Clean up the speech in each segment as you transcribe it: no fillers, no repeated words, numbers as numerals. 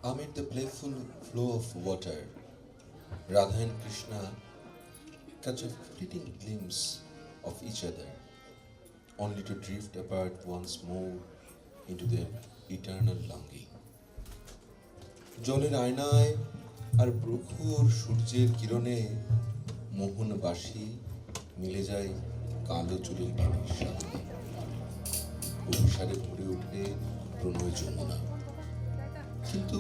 Amid the playful flow of water, Radha and Krishna catch a fleeting glimpse of each other, only to drift apart once more into their eternal longing. জলের আয়নায় আর প্রখর সূর্যের কিরণে মোহন বাসি মিলে যায় কালো চুলের ঢেউয়ের সাথে। অভিসারে ভরে ওঠে প্রণয় যমুনা। কিন্তু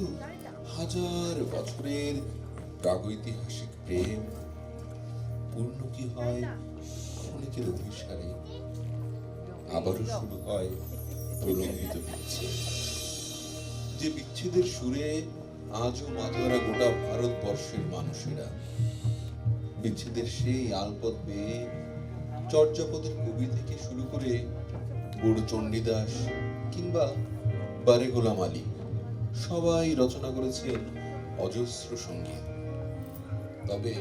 হাজার বছরের প্রাগৈতিহাসিক প্রেম পূর্ণ কি হয় ক্ষণিকের অভিসারে? আবারও শুরু হয় প্রলম্বিত বিচ্ছেদ, যে বিচ্ছেদের সুরে আজও মাতোয়ারা গোটা ভারতবর্ষের মানুষেরা। বিচ্ছেদের সেই আলপথ বেয়ে চর্যাপদের কবি থেকে শুরু করে বুড়ো চণ্ডীদাস কিংবা বারে গোলাম আলী সবাই রচনা করেছেন অজস্র সঙ্গীত। তবে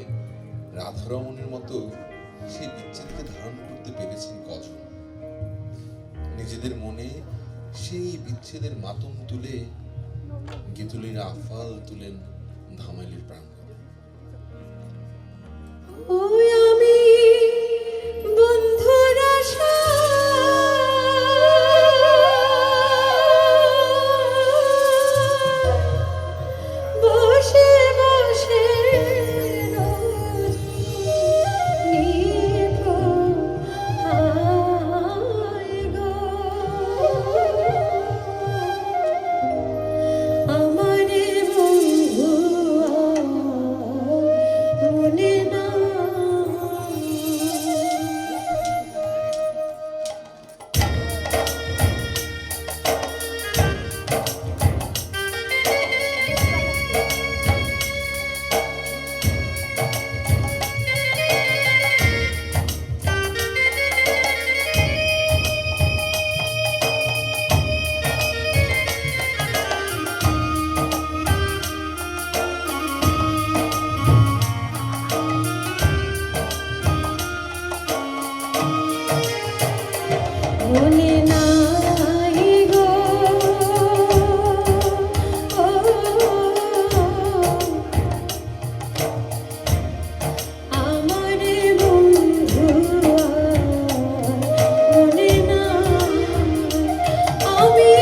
রাধারমণের মতো সেই বিচ্ছেদকে ধারণ করতে পেরেছেন কজন? নিজেদের মনে সেই বিচ্ছেদের মাতম তুলে গীতুলিরা আফাল তুলেন ধামাইলের প্রাঙ্গণে। ওই আমি বন্ধুর আশা বসে বসে মনে নাই গো আমার বন্ধু মনে নাই আমি